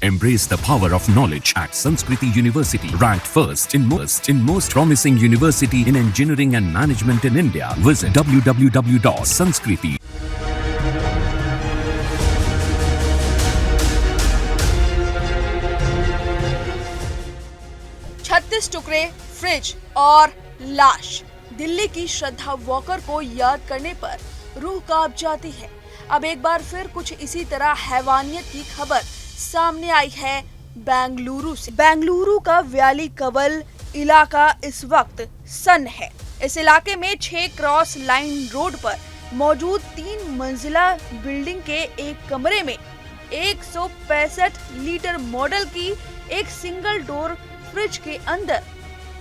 Embrace the power of knowledge at Sanskriti University, ranked first in most promising university in engineering and management in India. Visit www.sanskriti. 36 टुकड़े, fridge और लाश। दिल्ली की श्रद्धा walker को याद करने पर रूह कांप जाती है। अब एक बार फिर कुछ इसी तरह हैवानियत की खबर सामने आई है बेंगलुरु से। बेंगलुरु का व्याली कवल इलाका इस वक्त सन्न है। इस इलाके में 6 क्रॉस लाइन रोड पर मौजूद 3 मंजिला बिल्डिंग के एक कमरे में 165 लीटर मॉडल की एक सिंगल डोर फ्रिज के अंदर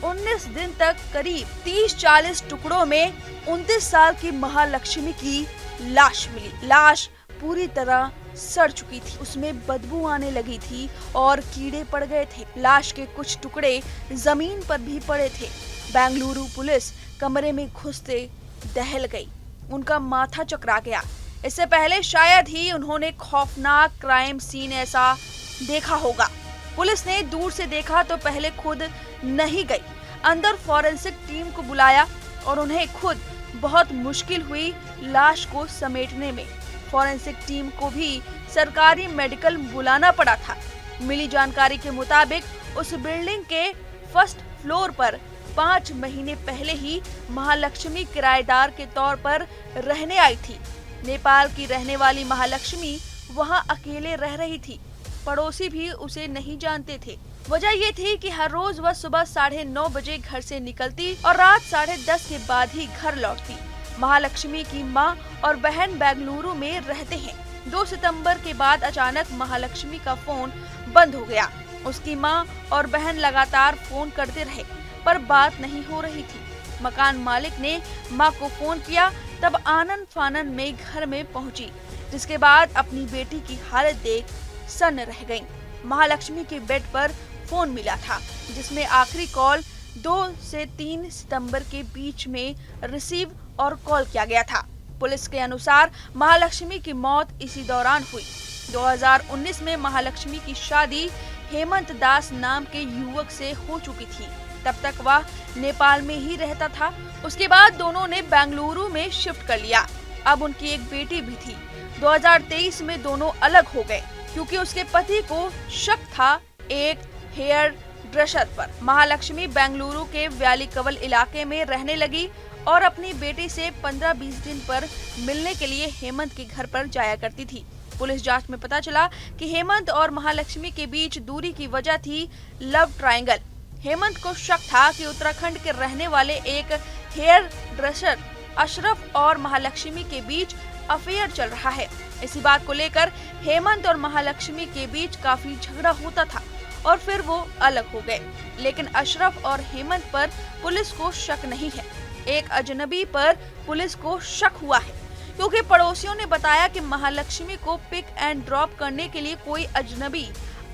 19 दिन तक करीब 30-40 टुकड़ों में 29 साल की महालक्ष्मी की लाश मिली। लाश पूरी तरह सड़ चुकी थी, उसमें बदबू आने लगी थी और कीड़े पड़ गए थे। लाश के कुछ टुकड़े जमीन पर भी पड़े थे। बेंगलुरु पुलिस कमरे में घुसते दहल गई, उनका माथा चकरा गया। इससे पहले शायद ही उन्होंने खौफनाक क्राइम सीन ऐसा देखा होगा। पुलिस ने दूर से देखा तो पहले खुद नहीं गई, अंदर फॉरेंसिक टीम को बुलाया और उन्हें खुद बहुत मुश्किल हुई लाश को समेटने में। फॉरेंसिक टीम को भी सरकारी मेडिकल बुलाना पड़ा था। मिली जानकारी के मुताबिक उस बिल्डिंग के फर्स्ट फ्लोर पर 5 महीने पहले ही महालक्ष्मी किराएदार के तौर पर रहने आई थी। नेपाल की रहने वाली महालक्ष्मी वहां अकेले रह रही थी। पड़ोसी भी उसे नहीं जानते थे। वजह ये थी कि हर रोज वह सुबह 9:30 बजे घर से निकलती और रात 10:30 के बाद ही घर लौटती। महालक्ष्मी की मां और बहन बेंगलुरु में रहते हैं। 2 सितंबर के बाद अचानक महालक्ष्मी का फोन बंद हो गया। उसकी मां और बहन लगातार फोन करते रहे पर बात नहीं हो रही थी। मकान मालिक ने मां को फोन किया, तब आनन फानन में घर में पहुंची, जिसके बाद अपनी बेटी की हालत देख सन्न रह गई। महालक्ष्मी के बेड पर फोन मिला था, जिसमें आखिरी कॉल 2 से 3 सितंबर के बीच में रिसीव और कॉल किया गया था। पुलिस के अनुसार महालक्ष्मी की मौत इसी दौरान हुई। 2019 में महालक्ष्मी की शादी हेमंत दास नाम के युवक से हो चुकी थी। तब तक वह नेपाल में ही रहता था। उसके बाद दोनों ने बेंगलुरु में शिफ्ट कर लिया। अब उनकी एक बेटी भी थी। 2023 में दोनों अलग हो गए क्योंकि उसके पति को शक था एक हेयर ड्रेसर पर। महालक्ष्मी बेंगलुरु के व्याली कवल इलाके में रहने लगी और अपनी बेटी से 15-20 दिन पर मिलने के लिए हेमंत के घर पर जाया करती थी। पुलिस जांच में पता चला कि हेमंत और महालक्ष्मी के बीच दूरी की वजह थी लव ट्रायंगल। हेमंत को शक था कि उत्तराखंड के रहने वाले एक हेयर ड्रेसर अशरफ और महालक्ष्मी के बीच अफेयर चल रहा है। इसी बात को लेकर हेमंत और महालक्ष्मी के बीच काफी झगड़ा होता था और फिर वो अलग हो गए। लेकिन अशरफ और हेमंत पर पुलिस को शक नहीं है। एक अजनबी पर पुलिस को शक हुआ है क्योंकि पड़ोसियों ने बताया कि महालक्ष्मी को पिक एंड ड्रॉप करने के लिए कोई अजनबी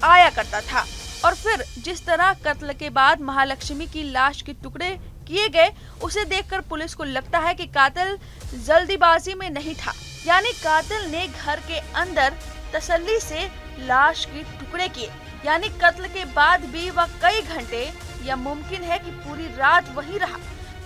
आया करता था। और फिर जिस तरह कत्ल के बाद महालक्ष्मी की लाश के टुकड़े किए गए, उसे देखकर पुलिस को लगता है कि कातिल जल्दीबाजी में नहीं था। यानी कातिल ने घर के अंदर तसल्ली से लाश के टुकड़े किए, यानी कत्ल के बाद भी वह कई घंटे या मुमकिन है कि पूरी रात वहीं रहा।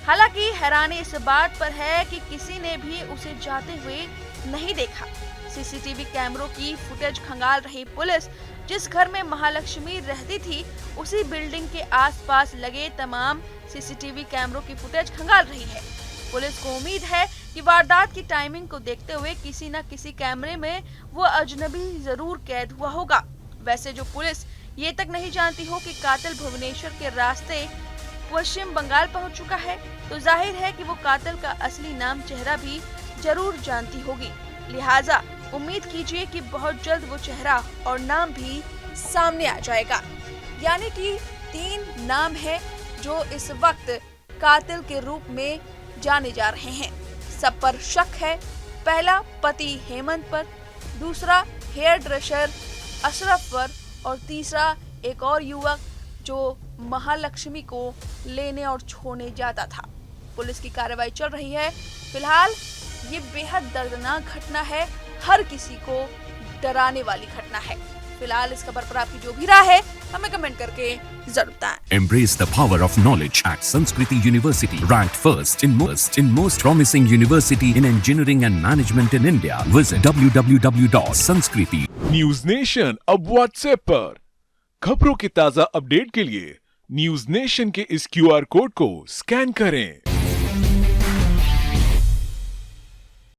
हालांकि हैरानी इस बात पर है कि किसी ने भी उसे जाते हुए नहीं देखा। सीसीटीवी कैमरों की फुटेज खंगाल रही पुलिस जिस घर में महालक्ष्मी रहती थी, उसी बिल्डिंग के आसपास लगे तमाम सीसीटीवी कैमरों की फुटेज खंगाल रही है। पुलिस को उम्मीद है कि वारदात की टाइमिंग को देखते हुए किसी न किसी कैमरे में वो अजनबी जरूर कैद हुआ होगा। वैसे जो पुलिस ये तक नहीं जानती हो कि कातिल भुवनेश्वर के रास्ते पश्चिम बंगाल पहुंच चुका है, तो जाहिर है कि वो कातिल का असली नाम चेहरा भी जरूर जानती होगी। लिहाजा उम्मीद कीजिए कि बहुत जल्द वो चेहरा और नाम भी सामने आ जाएगा। यानी कि 3 नाम हैं जो इस वक्त कातिल के रूप में जाने जा रहे हैं। सब पर शक है। पहला पति हेमंत पर, दूसरा हेयर ड्रेसर अशरफ पर और तीसरा एक और युवक जो महालक्ष्मी को लेने और छोड़ने जाता था। पुलिस की कार्रवाई चल रही है। फिलहाल ये बेहद दर्दनाक घटना है, हर किसी को डराने वाली घटना है। फिलहाल इस खबर पर आपकी जो भी राय है हमें कमेंट करके जरूर बताएं। Embrace the power of knowledge at Sanskriti University, ranked first in most promising university in engineering and management in India. Visit www.sanskriti. News nation अब व्हाट्सएप पर खबरों के ताजा अपडेट के लिए न्यूज नेशन के इस QR कोड को स्कैन करें।